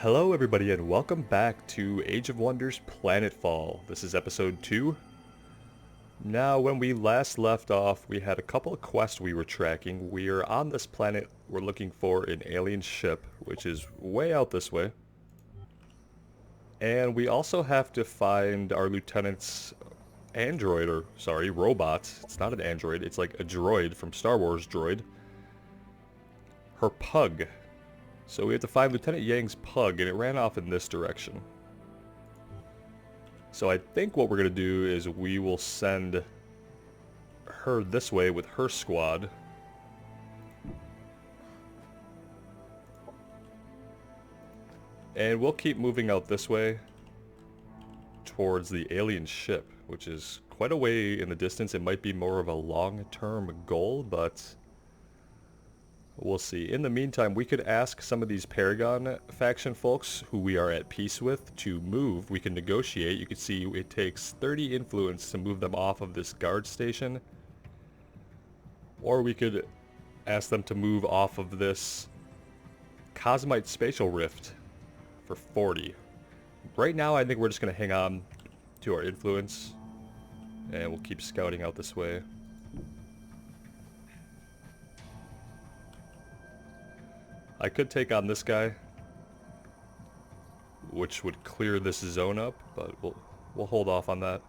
Hello everybody and welcome back to Age of Wonders Planetfall. This is episode 2. Now when we last left off we had a couple of quests we were tracking. We are on this planet, we're looking for an alien ship, which is way out this way. And we also have to find our lieutenant's robot. It's not an android, it's like a droid from Star Wars Droid. Her pug. So we have to find Lieutenant Yang's pug, and it ran off in this direction. So I think what we're going to do is we will send her this way with her squad. And we'll keep moving out this way towards the alien ship, which is quite a way in the distance. It might be more of a long-term goal, but we'll see. In the meantime, we could ask some of these Paragon faction folks who we are at peace with to move. We can negotiate. You can see it takes 30 influence to move them off of this guard station. Or we could ask them to move off of this Cosmite spatial rift for 40. Right now, I think we're just going to hang on to our influence. And we'll keep scouting out this way. I could take on this guy, which would clear this zone up, but we'll hold off on that.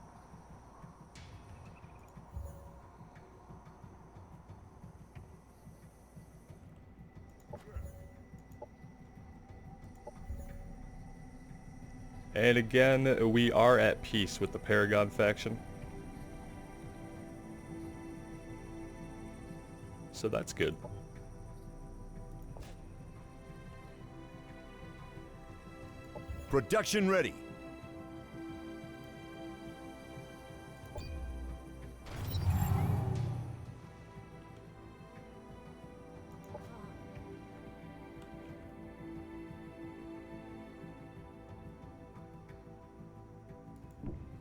And again, we are at peace with the Paragon faction. So that's good. Production ready.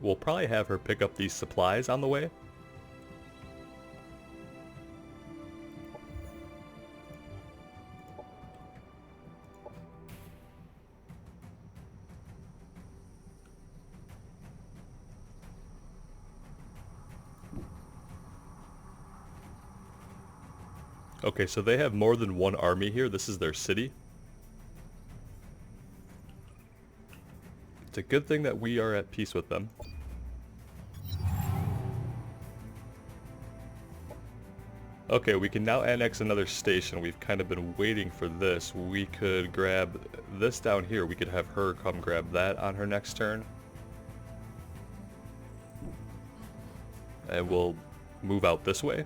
We'll probably have her pick up these supplies on the way. Okay, so they have more than one army here. This is their city. It's a good thing that we are at peace with them. Okay, we can now annex another station. We've kind of been waiting for this. We could grab this down here. We could have her come grab that on her next turn. And we'll move out this way.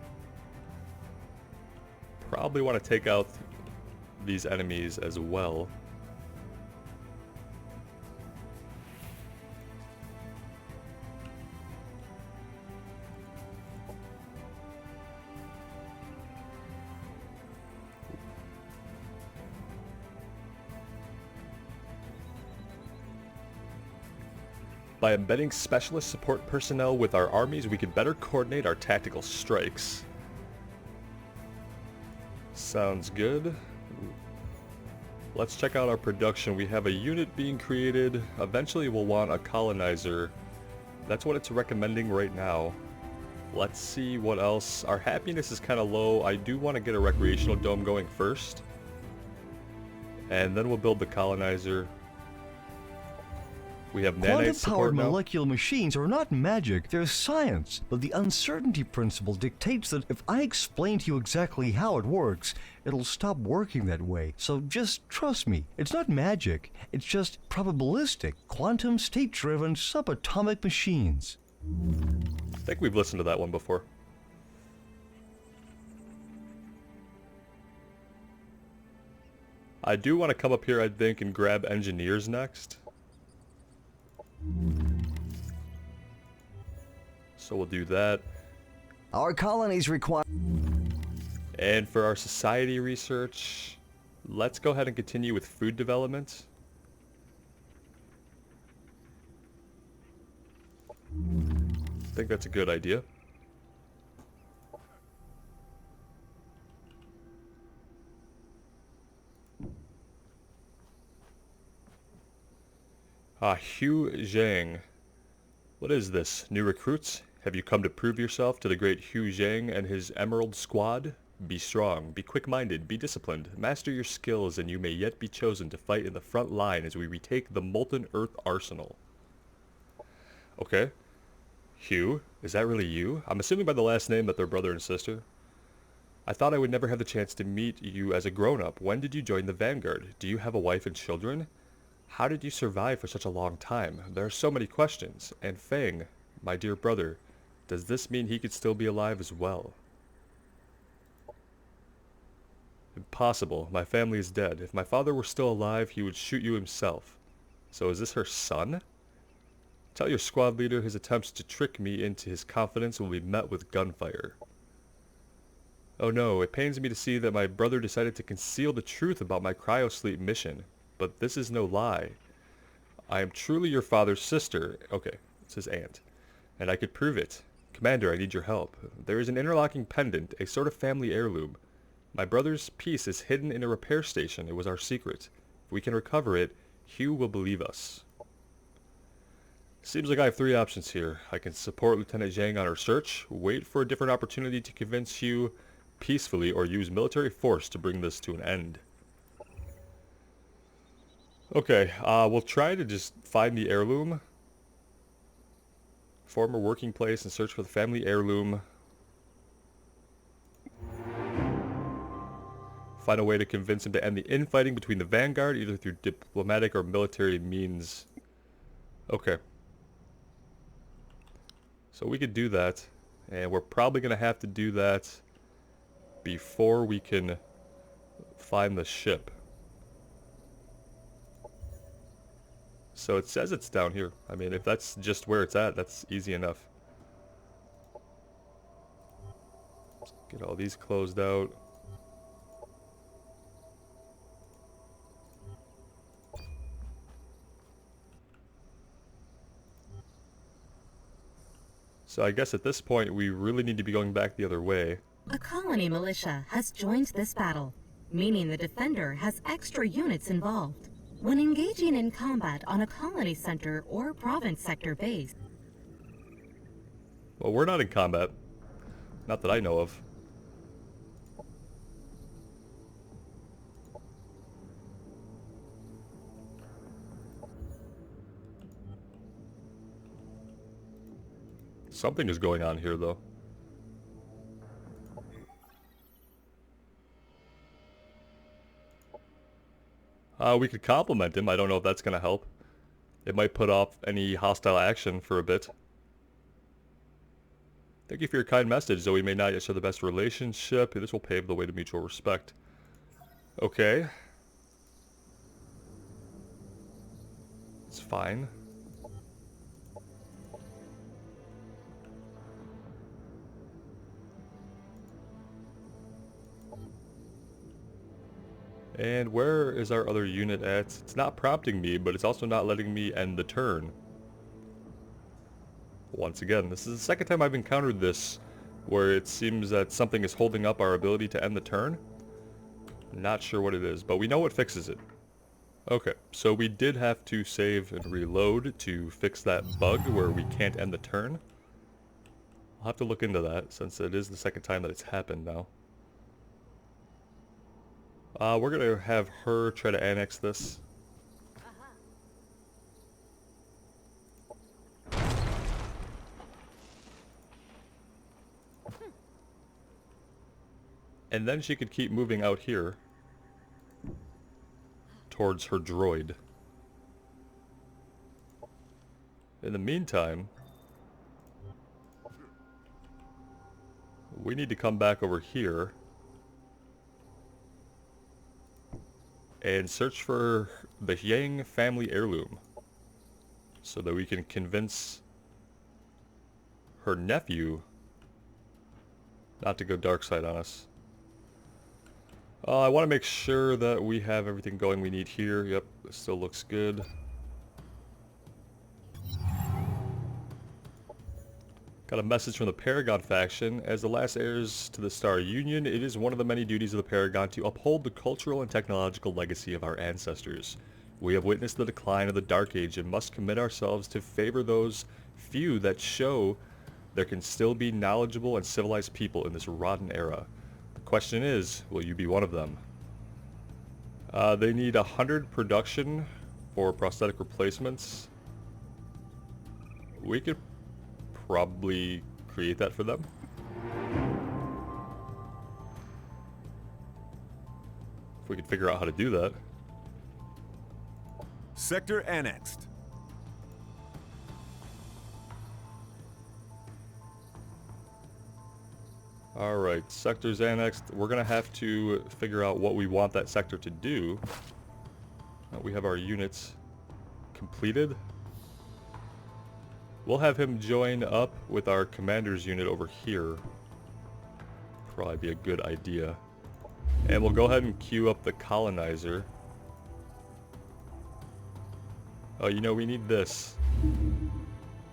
Probably want to take out these enemies as well. By embedding specialist support personnel with our armies, we can better coordinate our tactical strikes. Sounds good. Let's check out our production. We have a unit being created. Eventually we'll want a colonizer. That's what it's recommending right now. Let's see what else. Our happiness is kind of low. I do want to get a recreational dome going first. And then we'll build the colonizer. We have nanite support Quantum-powered now. molecular machines are not magic, they're science. But the uncertainty principle dictates that if I explain to you exactly how it works, it'll stop working that way. So just trust me. It's not magic. It's just probabilistic, quantum state-driven subatomic machines. I think we've listened to that one before. I do want to come up here, I think, and grab engineers next. So we'll do that. Our colonies require... And for our society research, let's go ahead and continue with food development. I think that's a good idea. Hugh Zhang. What is this? New recruits? Have you come to prove yourself to the great Hugh Zhang and his Emerald Squad? Be strong, be quick-minded, be disciplined, master your skills, and you may yet be chosen to fight in the front line as we retake the Molten Earth Arsenal. Okay. Hugh, is that really you? I'm assuming by the last name that they're brother and sister. I thought I would never have the chance to meet you as a grown-up. When did you join the Vanguard? Do you have a wife and children? How did you survive for such a long time? There are so many questions. And Fang, my dear brother, does this mean he could still be alive as well? Impossible. My family is dead. If my father were still alive, he would shoot you himself. So is this her son? Tell your squad leader his attempts to trick me into his confidence will be met with gunfire. Oh no, it pains me to see that my brother decided to conceal the truth about my cryosleep mission. But this is no lie. I am truly your father's sister. Okay, it says aunt. And I could prove it. Commander, I need your help. There is an interlocking pendant, a sort of family heirloom. My brother's piece is hidden in a repair station. It was our secret. If we can recover it, Hugh will believe us. Seems like I have three options here. I can support Lieutenant Zhang on her search, wait for a different opportunity to convince Hugh peacefully, or use military force to bring this to an end. Okay, we'll try to just find the heirloom. Former working place and search for the family heirloom. Find a way to convince him to end the infighting between the Vanguard, either through diplomatic or military means. Okay. So we could do that. And we're probably going to have to do that before we can find the ship. So it says it's down here. I mean, if that's just where it's at, that's easy enough. Let's get all these closed out. So I guess at this point we really need to be going back the other way. A colony militia has joined this battle, meaning the defender has extra units involved. When engaging in combat on a colony center or province sector base. Well, we're not in combat. Not that I know of. Something is going on here, though. We could compliment him. I don't know if that's going to help. It might put off any hostile action for a bit. Thank you for your kind message, though we may not yet share the best relationship. This will pave the way to mutual respect. Okay. It's fine. And where is our other unit at? It's not prompting me, but it's also not letting me end the turn. Once again, this is the second time I've encountered this, where it seems that something is holding up our ability to end the turn. Not sure what it is, but we know what fixes it. Okay, so we did have to save and reload to fix that bug where we can't end the turn. I'll have to look into that, since it is the second time that it's happened now. We're gonna have her try to annex this. And then she could keep moving out here towards her droid. In the meantime, we need to come back over here and search for the Yang family heirloom so that we can convince her nephew not to go dark side on us. I want to make sure that we have everything going we need here. Yep, this still looks good. Got a message from the Paragon faction. As the last heirs to the Star Union, it is one of the many duties of the Paragon to uphold the cultural and technological legacy of our ancestors. We have witnessed the decline of the Dark Age and must commit ourselves to favor those few that show there can still be knowledgeable and civilized people in this rotten era. The question is, will you be one of them? They need 100 production for prosthetic replacements. We could probably create that for them. If we could figure out how to do that. Sector annexed. Alright, sector's annexed. We're gonna have to figure out what we want that sector to do. We have our units completed. We'll have him join up with our commander's unit over here. Probably be a good idea. And we'll go ahead and queue up the colonizer. Oh, you know, we need this.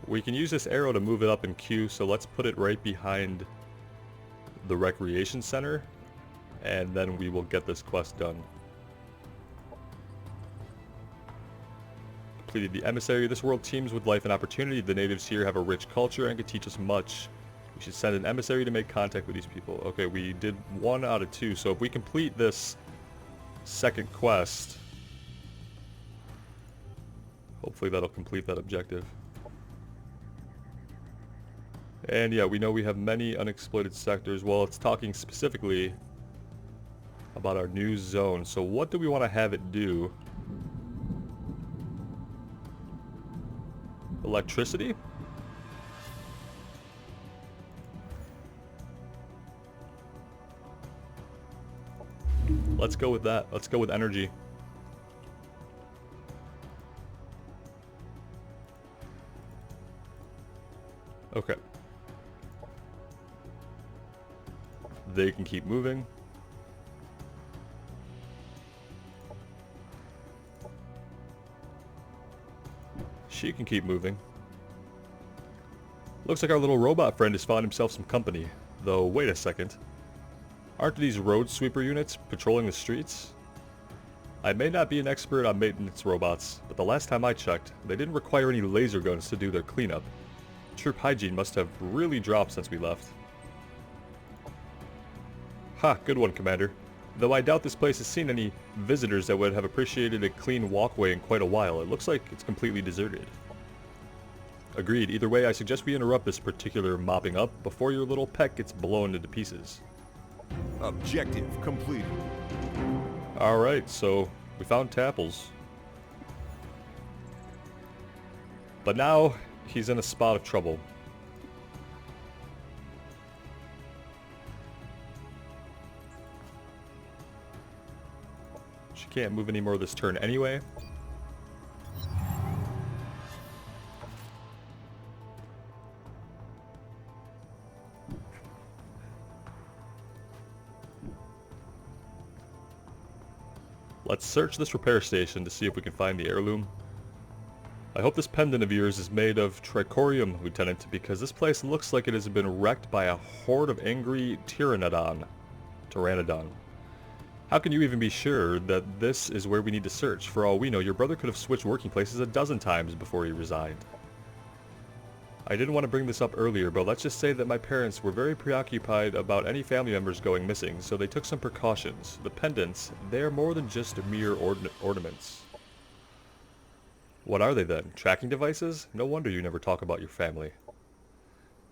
We can use this arrow to move it up in queue, so let's put it right behind the recreation center, and then we will get this quest done. Completed the emissary. This world teems with life and opportunity. The natives here have a rich culture and can teach us much. We should send an emissary to make contact with these people. Okay, we did 1 out of 2, so if we complete this second quest, hopefully that'll complete that objective. And yeah, we know we have many unexploited sectors. Well, it's talking specifically about our new zone. So what do we want to have it do? Electricity? Let's go with that. Let's go with energy. Okay. They can keep moving. She can keep moving. Looks like our little robot friend has found himself some company. Though, wait a second. Aren't these road sweeper units patrolling the streets? I may not be an expert on maintenance robots, but the last time I checked, they didn't require any laser guns to do their cleanup. Troop hygiene must have really dropped since we left. Ha, good one, Commander. Though I doubt this place has seen any visitors that would have appreciated a clean walkway in quite a while, it looks like it's completely deserted. Agreed. Either way, I suggest we interrupt this particular mopping up before your little pet gets blown into pieces. Objective completed. Alright, so we found Tapples. But now, he's in a spot of trouble. She can't move anymore this turn anyway. Let's search this repair station to see if we can find the heirloom. I hope this pendant of yours is made of tricorium, Lieutenant, because this place looks like it has been wrecked by a horde of angry Pteranodon. How can you even be sure that this is where we need to search? For all we know, your brother could have switched working places a dozen times before he resigned. I didn't want to bring this up earlier, but let's just say that my parents were very preoccupied about any family members going missing, so they took some precautions. The pendants, they are more than just mere ornaments. What are they then? Tracking devices? No wonder you never talk about your family.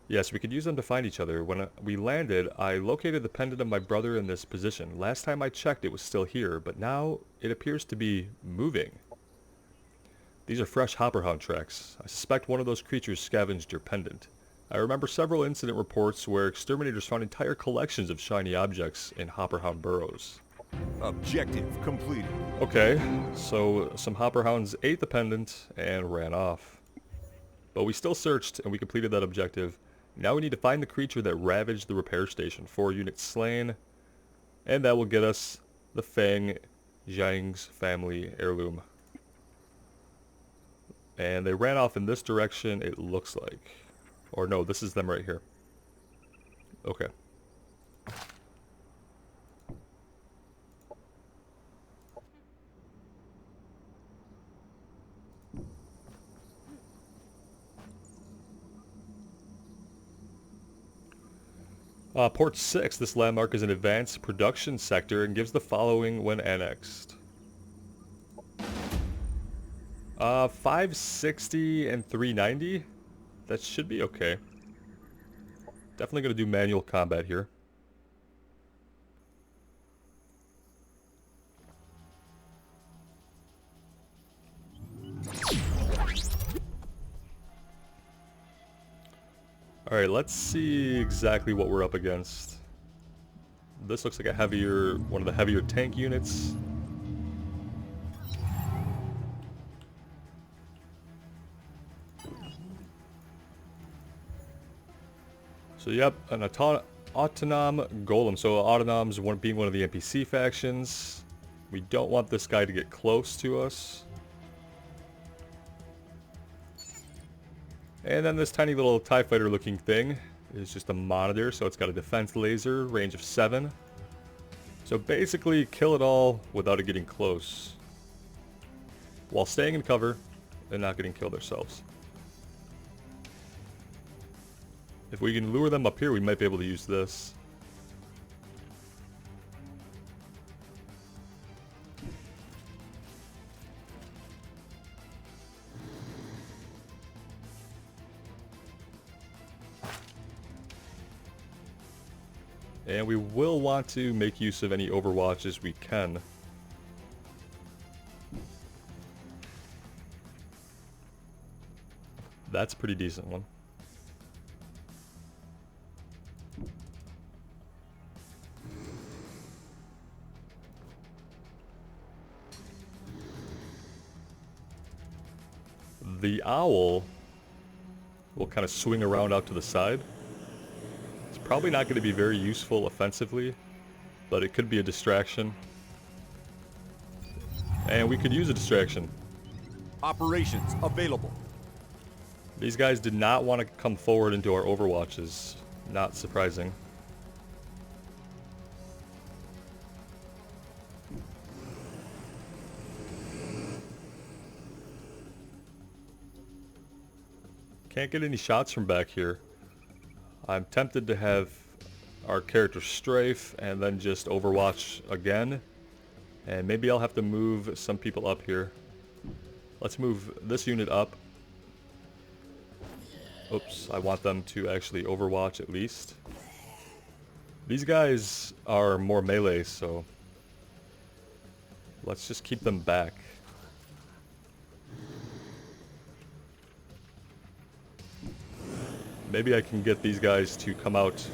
Yes, we could use them to find each other. When we landed, I located the pendant of my brother in this position. Last time I checked, it was still here, but now it appears to be moving. These are fresh hopperhound tracks. I suspect one of those creatures scavenged your pendant. I remember several incident reports where exterminators found entire collections of shiny objects in hopperhound burrows. Objective completed. Okay, so some hopperhounds ate the pendant and ran off. But we still searched and we completed that objective. Now we need to find the creature that ravaged the repair station. 4 units slain. And that will get us the Fang Zhang's family heirloom. And they ran off in this direction, it looks like. Or no, this is them right here. Okay. Port 6, this landmark is an advanced production sector and gives the following when annexed. 560 and 390. That should be okay. Definitely going to do manual combat here. Alright, let's see exactly what we're up against. This looks like a heavier, one of the heavier tank units. So yep, an autonom golem. So autonoms being one of the NPC factions. We don't want this guy to get close to us. And then this tiny little TIE fighter looking thing is just a monitor, so it's got a defense laser, range of 7. So basically kill it all without it getting close, while staying in cover and not getting killed ourselves. If we can lure them up here, we might be able to use this. And we will want to make use of any overwatches we can. That's a pretty decent one. The owl will kind of swing around out to the side. It's probably not going to be very useful offensively, but it could be a distraction. And we could use a distraction. Operations available. These guys did not want to come forward into our overwatches. Not surprising. Can't get any shots from back here. I'm tempted to have our character strafe and then just overwatch again. And maybe I'll have to move some people up here. Let's move this unit up. Oops, I want them to actually overwatch at least. These guys are more melee, so let's just keep them back. Maybe I can get these guys to come out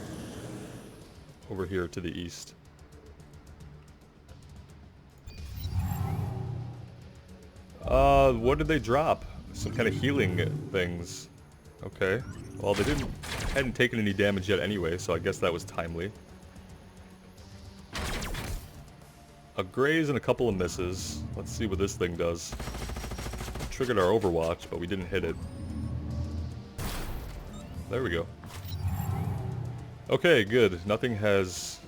over here to the east. What did they drop? Some kind of healing things. Okay. Well, they hadn't taken any damage yet anyway, so I guess that was timely. A graze and a couple of misses. Let's see what this thing does. Triggered our overwatch, but we didn't hit it. There we go. Okay, good. Nothing has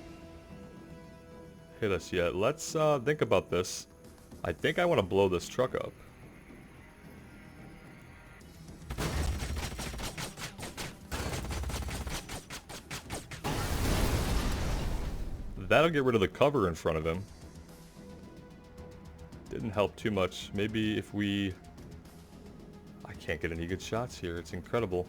hit us yet. Let's think about this. I think I want to blow this truck up. That'll get rid of the cover in front of him. Didn't help too much. Maybe if we... I can't get any good shots here. It's incredible.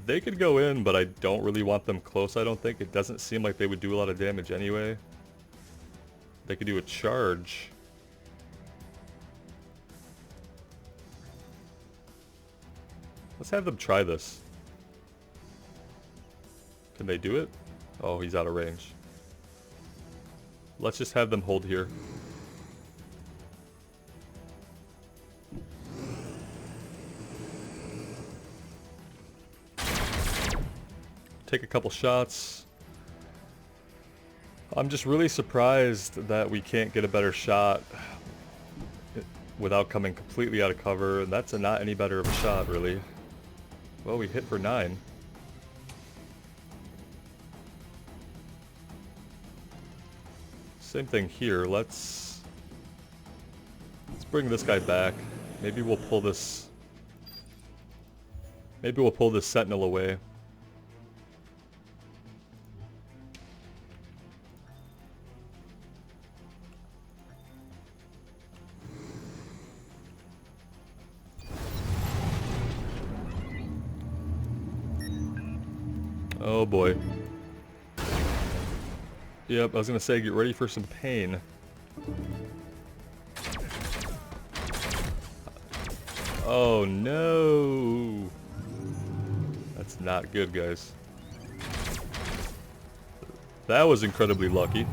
They could go in, but I don't really want them close, I don't think. It doesn't seem like they would do a lot of damage anyway. They could do a charge. Let's have them try this. Can they do it? Oh, he's out of range. Let's just have them hold here. Take a couple shots. I'm just really surprised that we can't get a better shot without coming completely out of cover, and that's not any better of a shot, really. Well, we hit for 9. Same thing here. Let's bring this guy back. Maybe we'll pull this... Maybe we'll pull this sentinel away. Oh boy. Yep, I was gonna say, get ready for some pain. Oh no! That's not good, guys. That was incredibly lucky.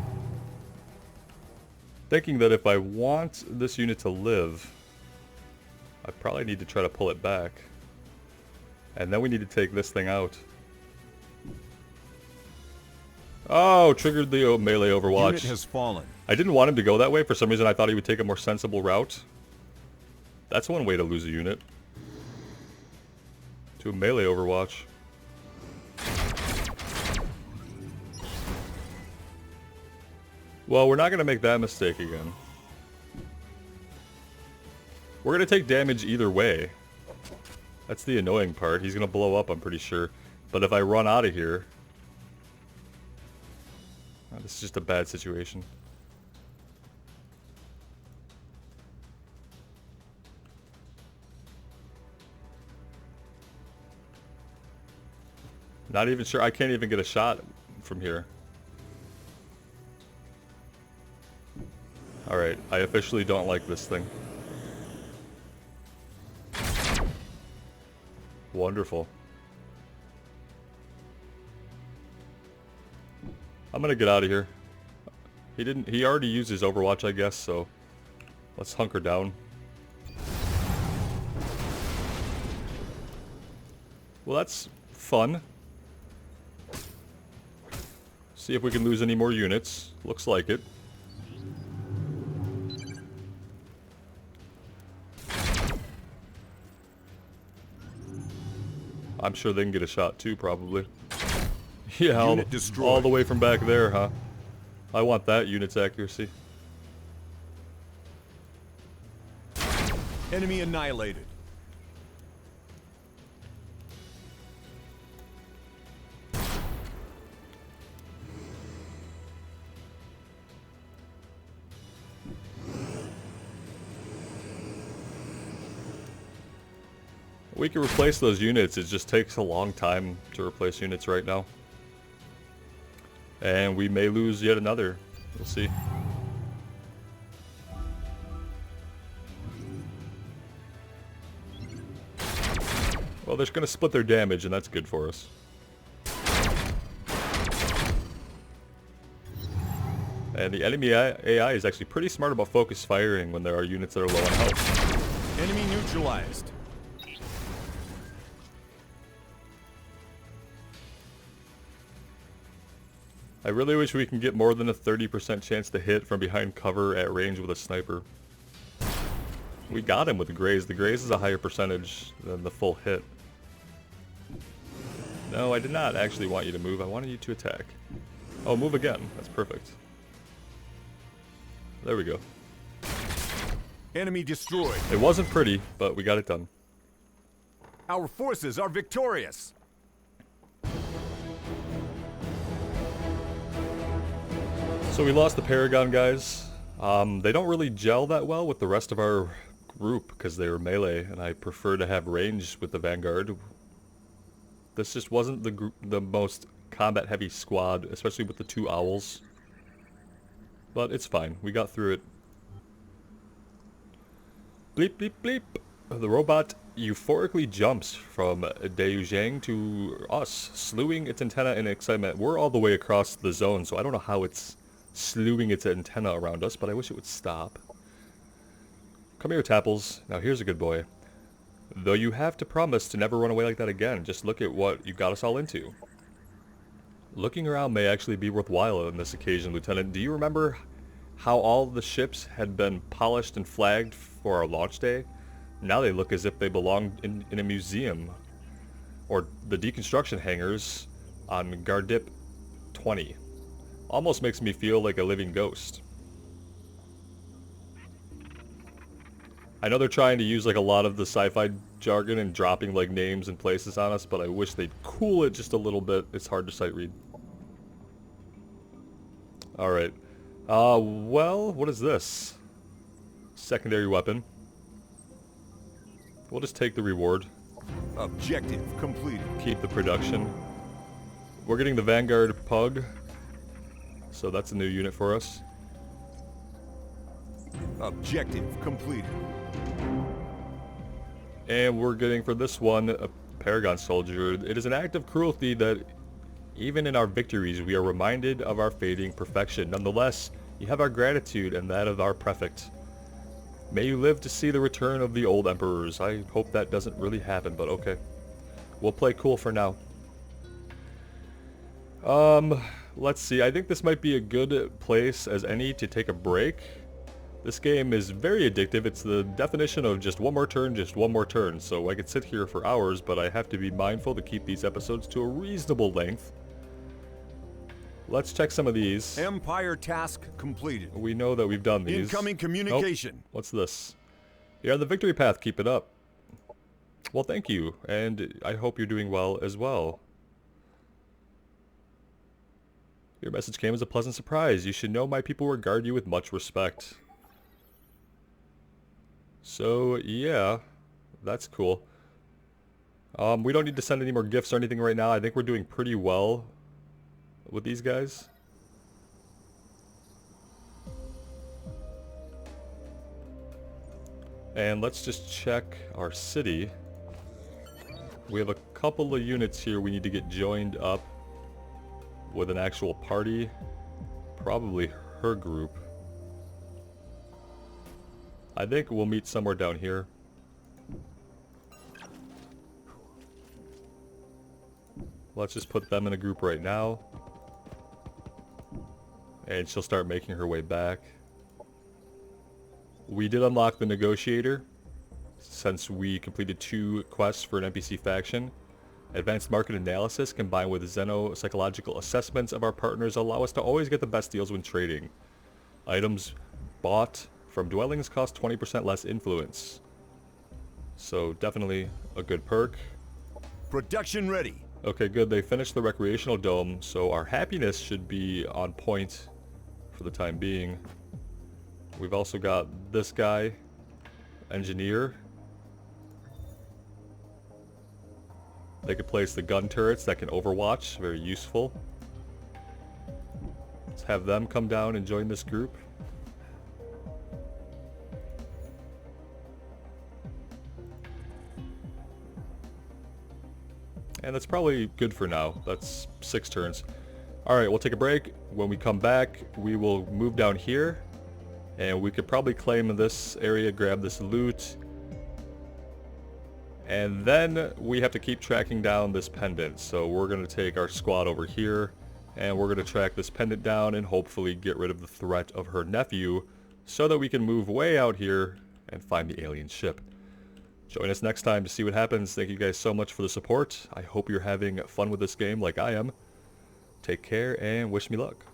Thinking that if I want this unit to live, I probably need to try to pull it back. And then we need to take this thing out. Oh, triggered the melee overwatch. Unit has fallen. I didn't want him to go that way. For some reason, I thought he would take a more sensible route. That's one way to lose a unit. To a melee overwatch. Well, we're not going to make that mistake again. We're going to take damage either way. That's the annoying part. He's going to blow up, I'm pretty sure. But if I run out of here... Oh, this is just a bad situation. Not even sure. I can't even get a shot from here. Alright, I officially don't like this thing. Wonderful. I'm gonna get out of here. He already used his Overwatch, I guess, so let's hunker down. Well, that's fun. See if we can lose any more units. Looks like it. I'm sure they can get a shot too, probably. Yeah, all the way from back there, huh? I want that unit's accuracy. Enemy annihilated. We can replace those units, it just takes a long time to replace units right now. And we may lose yet another. We'll see. Well, they're going to split their damage, and that's good for us. And the enemy AI is actually pretty smart about focus firing when there are units that are low on health. Enemy neutralized. I really wish we can get more than a 30% chance to hit from behind cover at range with a sniper. We got him with the Graze. The Graze is a higher percentage than the full hit. No, I did not actually want you to move. I wanted you to attack. Oh, move again. That's perfect. There we go. Enemy destroyed. It wasn't pretty, but we got it done. Our forces are victorious. So we lost the Paragon guys. They don't really gel that well with the rest of our group because they were melee, and I prefer to have range with the Vanguard. This just wasn't the most combat-heavy squad, especially with the 2 owls. But it's fine. We got through it. Bleep, bleep, bleep. The robot euphorically jumps from Deuzhang to us, slewing its antenna in excitement. We're all the way across the zone, so I don't know how it's slewing its antenna around us, but I wish it would stop. Come here, Tapples. Now here's a good boy. Though you have to promise to never run away like that again, just look at what you got us all into. Looking around may actually be worthwhile on this occasion, Lieutenant. Do you remember how all the ships had been polished and flagged for our launch day? Now they look as if they belonged in a museum. Or the deconstruction hangars on Gardip 20. Almost makes me feel like a living ghost. I know they're trying to use like a lot of the sci-fi jargon and dropping like names and places on us, but I wish they'd cool it just a little bit. It's hard to sight read. Alright. Well, what is this? Secondary weapon. We'll just take the reward. Objective completed. Keep the production. We're getting the Vanguard Pug. So that's a new unit for us. Objective completed. And we're getting for this one a Paragon Soldier. It is an act of cruelty that even in our victories we are reminded of our fading perfection. Nonetheless, you have our gratitude and that of our prefect. May you live to see the return of the old emperors. I hope that doesn't really happen, but okay. We'll play cool for now. Let's see. I think this might be a good place as any to take a break. This game is very addictive. It's the definition of just one more turn, just one more turn. So I could sit here for hours, but I have to be mindful to keep these episodes to a reasonable length. Let's check some of these. Empire task completed. We know that we've done these. Incoming communication. Nope. What's this? You're on the victory path. Keep it up. Well, thank you. And I hope you're doing well as well. Your message came as a pleasant surprise. You should know my people regard you with much respect. So, yeah. That's cool. We don't need to send any more gifts or anything right now. I think we're doing pretty well with these guys. And let's just check our city. We have a couple of units here we need to get joined up with an actual party. Probably her group. I think we'll meet somewhere down here. Let's just put them in a group right now. And she'll start making her way back. We did unlock the Negotiator, since we completed 2 quests for an NPC faction. Advanced market analysis combined with xenopsychological assessments of our partners allow us to always get the best deals when trading. Items bought from dwellings cost 20% less influence. So definitely a good perk. Production ready. Okay, good. They finished the recreational dome, so our happiness should be on point for the time being. We've also got this guy, engineer. They could place the gun turrets that can overwatch, very useful. Let's have them come down and join this group. And that's probably good for now. That's 6 turns. Alright, we'll take a break. When we come back, we will move down here. And we could probably claim this area, grab this loot. And then we have to keep tracking down this pendant. So we're going to take our squad over here. And we're going to track this pendant down and hopefully get rid of the threat of her nephew. So that we can move way out here and find the alien ship. Join us next time to see what happens. Thank you guys so much for the support. I hope you're having fun with this game like I am. Take care and wish me luck.